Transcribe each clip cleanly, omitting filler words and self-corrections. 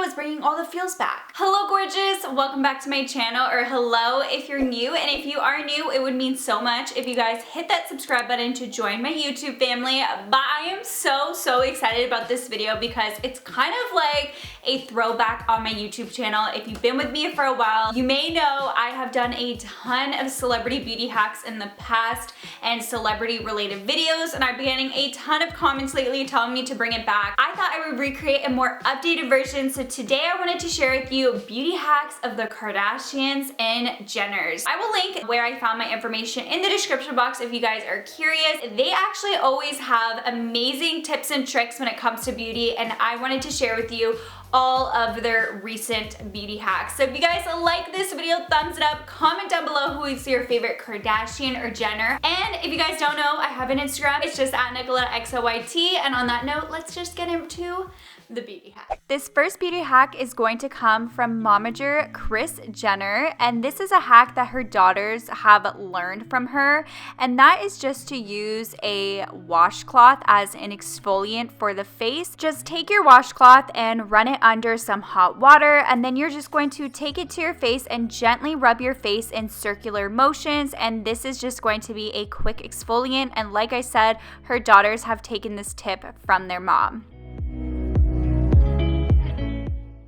is bringing all the feels back. Hello gorgeous, welcome back to my channel, or hello if you're new, and if you are new, it would mean so much if you guys hit that subscribe button to join my YouTube family. But I am so excited about this video because it's kind of like a throwback on my YouTube channel. If you've been with me for a while, you may know I have done a ton of celebrity beauty hacks in the past and celebrity related videos, and I've been getting a ton of comments lately telling me to bring it back. I thought I would recreate a more updated version, so today I wanted to share with you beauty hacks of the Kardashians and Jenners. I will link where I found my information in the description box if you guys are curious. They actually always have amazing tips and tricks when it comes to beauty, and I wanted to share with you all of their recent beauty hacks. So if you guys like this video, thumbs it up, comment down below who is your favorite Kardashian or Jenner. And if you guys don't know, I have an Instagram. It's just at NICOLETTAXO. And on that note, let's just get into the beauty hack. This first beauty hack is going to come from momager Kris Jenner, and this is a hack that her daughters have learned from her, and that is just to use a washcloth as an exfoliant for the face. Just take your washcloth and run it under some hot water, and then you're just going to take it to your face and gently rub your face in circular motions, and this is just going to be a quick exfoliant. And like I said, her daughters have taken this tip from their mom.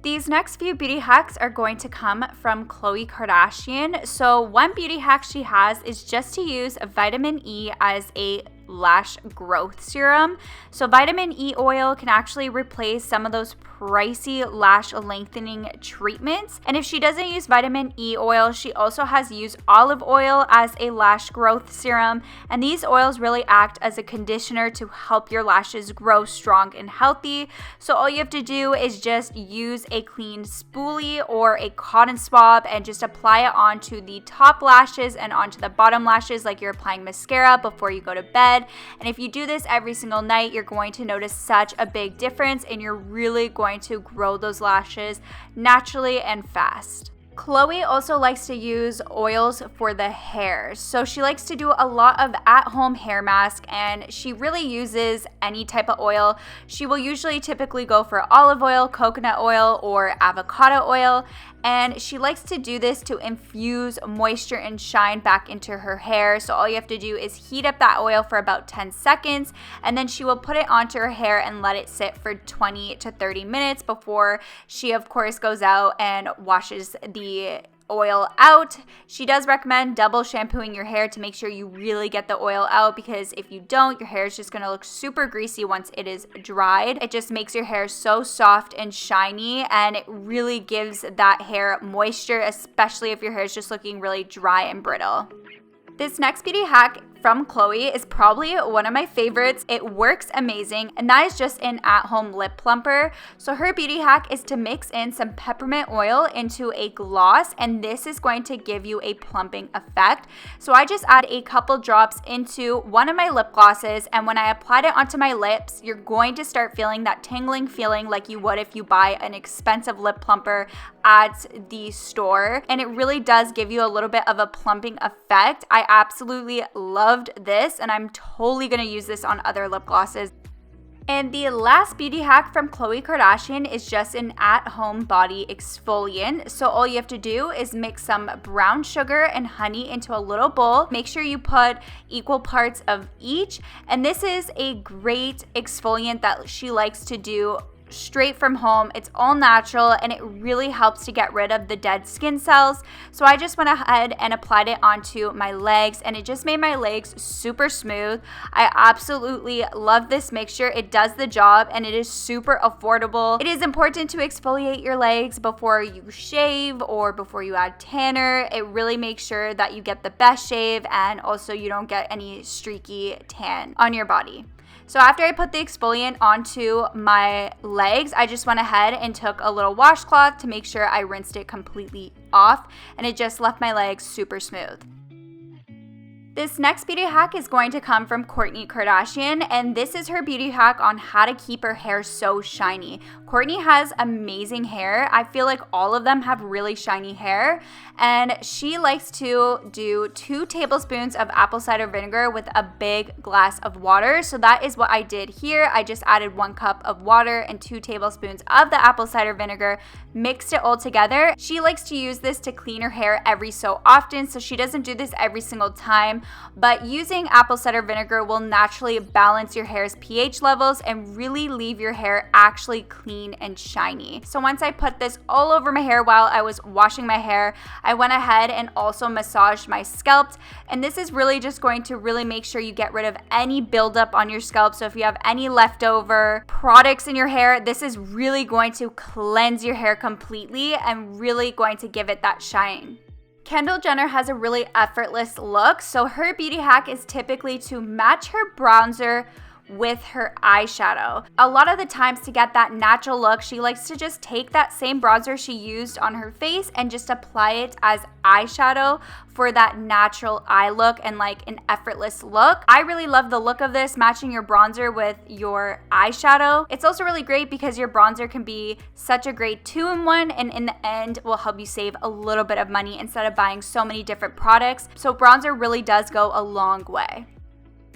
These next few beauty hacks are going to come from Khloe Kardashian. So one beauty hack she has is just to use vitamin E as a lash growth serum. So vitamin E oil can actually replace some of those pricey lash lengthening treatments. And if she doesn't use vitamin E oil, she also has used olive oil as a lash growth serum. And these oils really act as a conditioner to help your lashes grow strong and healthy. So all you have to do is just use a clean spoolie or a cotton swab and just apply it onto the top lashes and onto the bottom lashes like you're applying mascara before you go to bed. And if you do this every single night, you're going to notice such a big difference, and you're really going to grow those lashes naturally and fast. Khloe also likes to use oils for the hair. So she likes to do a lot of at-home hair mask, and she really uses any type of oil. She will usually typically go for olive oil, coconut oil, or avocado oil. And she likes to do this to infuse moisture and shine back into her hair. So all you have to do is heat up that oil for about 10 seconds, and then she will put it onto her hair and let it sit for 20 to 30 minutes before she, of course, goes out and washes the oil out. She does recommend double shampooing your hair to make sure you really get the oil out, because if you don't, your hair is just going to look super greasy once it is dried. It just makes your hair so soft and shiny, and it really gives that hair moisture, especially if your hair is just looking really dry and brittle. This next beauty hack from Khloe is probably one of my favorites. It works amazing, and that is just an at-home lip plumper. So her beauty hack is to mix in some peppermint oil into a gloss, and this is going to give you a plumping effect. So I just add a couple drops into one of my lip glosses, and when I applied it onto my lips, you're going to start feeling that tingling feeling like you would if you buy an expensive lip plumper at the store, and it really does give you a little bit of a plumping effect. I absolutely loved this, and I'm totally gonna use this on other lip glosses. And the last beauty hack from Khloe Kardashian is just an at-home body exfoliant. So all you have to do is mix some brown sugar and honey into a little bowl. Make sure you put equal parts of each, and this is a great exfoliant that she likes to do straight from home. It's all natural, and it really helps to get rid of the dead skin cells. So I just went ahead and applied it onto my legs, and it just made my legs super smooth. I absolutely love this mixture. It does the job, and it is super affordable. It is important to exfoliate your legs before you shave or before you add tanner. It really makes sure that you get the best shave, and also you don't get any streaky tan on your body. So after I put the exfoliant onto my legs, I just went ahead and took a little washcloth to make sure I rinsed it completely off, and it just left my legs super smooth. This next beauty hack is going to come from Kourtney Kardashian, and this is her beauty hack on how to keep her hair so shiny. Kourtney has amazing hair. I feel like all of them have really shiny hair, and she likes to do 2 tablespoons of apple cider vinegar with a big glass of water. So that is what I did here. I just added 1 cup of water and 2 tablespoons of the apple cider vinegar, mixed it all together. She likes to use this to clean her hair every so often, so she doesn't do this every single time. But using apple cider vinegar will naturally balance your hair's pH levels and really leave your hair actually clean and shiny. So once I put this all over my hair while I was washing my hair, I went ahead and also massaged my scalp. And this is really just going to really make sure you get rid of any buildup on your scalp. So if you have any leftover products in your hair, this is really going to cleanse your hair completely and really going to give it that shine. Kendall Jenner has a really effortless look, so her beauty hack is typically to match her bronzer with her eyeshadow. A lot of the times, to get that natural look, she likes to just take that same bronzer she used on her face and just apply it as eyeshadow for that natural eye look and like an effortless look. I really love the look of this, matching your bronzer with your eyeshadow. It's also really great because your bronzer can be such a great 2-in-1, and in the end will help you save a little bit of money instead of buying so many different products. So bronzer really does go a long way.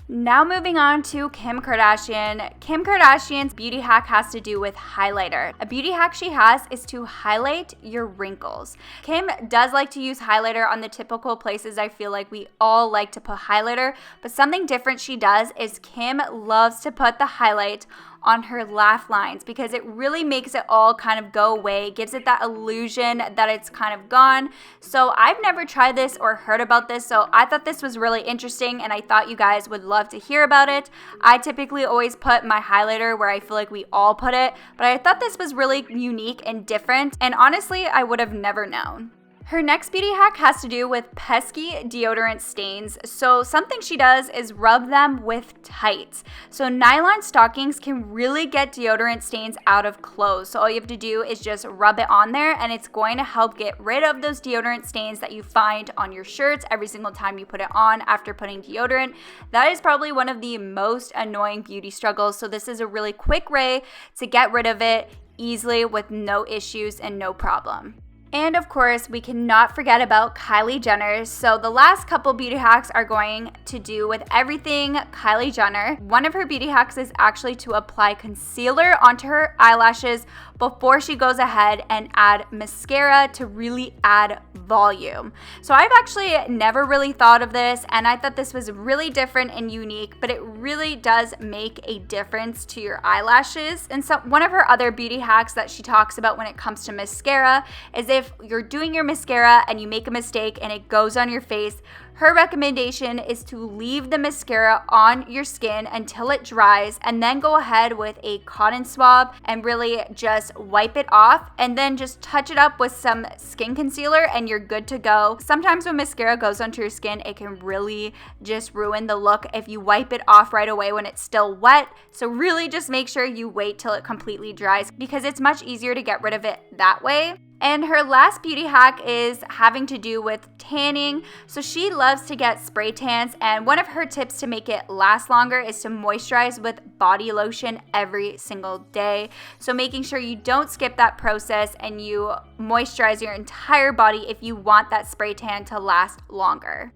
Now moving on to Kim Kardashian. Kim Kardashian's beauty hack has to do with highlighter. A beauty hack she has is to highlight your wrinkles. Kim does like to use highlighter on the typical places I feel like we all like to put highlighter, but something different she does is Kim loves to put the highlight on her laugh lines because it really makes it all kind of go away, gives it that illusion that it's kind of gone. So I've never tried this or heard about this, so I thought this was really interesting and I thought you guys would love to hear about it. I typically always put my highlighter where I feel like we all put it, but I thought this was really unique and different, and honestly, I would have never known. Her next beauty hack has to do with pesky deodorant stains. So something she does is rub them with tights. So nylon stockings can really get deodorant stains out of clothes. So all you have to do is just rub it on there and it's going to help get rid of those deodorant stains that you find on your shirts every single time you put it on after putting deodorant. That is probably one of the most annoying beauty struggles. So this is a really quick way to get rid of it easily with no issues and no problem. And of course, we cannot forget about Kylie Jenner. So the last couple beauty hacks are going to do with everything Kylie Jenner. One of her beauty hacks is actually to apply concealer onto her eyelashes before she goes ahead and add mascara to really add volume. So I've actually never really thought of this, and I thought this was really different and unique, but it really does make a difference to your eyelashes. And so one of her other beauty hacks that she talks about when it comes to mascara is if you're doing your mascara and you make a mistake and it goes on your face, her recommendation is to leave the mascara on your skin until it dries and then go ahead with a cotton swab and really just wipe it off and then just touch it up with some skin concealer and you're good to go. Sometimes when mascara goes onto your skin, it can really just ruin the look if you wipe it off right away when it's still wet. So really just make sure you wait till it completely dries because it's much easier to get rid of it that way. And her last beauty hack is having to do with tanning. So she loves to get spray tans, and one of her tips to make it last longer is to moisturize with body lotion every single day. So making sure you don't skip that process and you moisturize your entire body if you want that spray tan to last longer.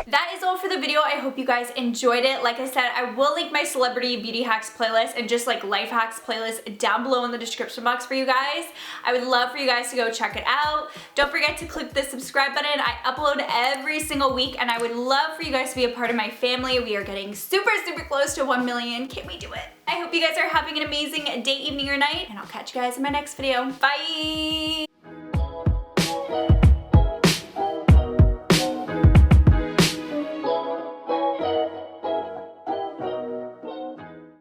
That is all for the video. I hope you guys enjoyed it. Like I said, I will link my celebrity beauty hacks playlist and just like life hacks playlist down below in the description box for you guys. I would love for you guys to go check it out. Don't forget to click the subscribe button. I upload every single week and I would love for you guys to be a part of my family. We are getting super close to 1 million. Can we do it? I hope you guys are having an amazing day, evening, or night, and I'll catch you guys in my next video. Bye!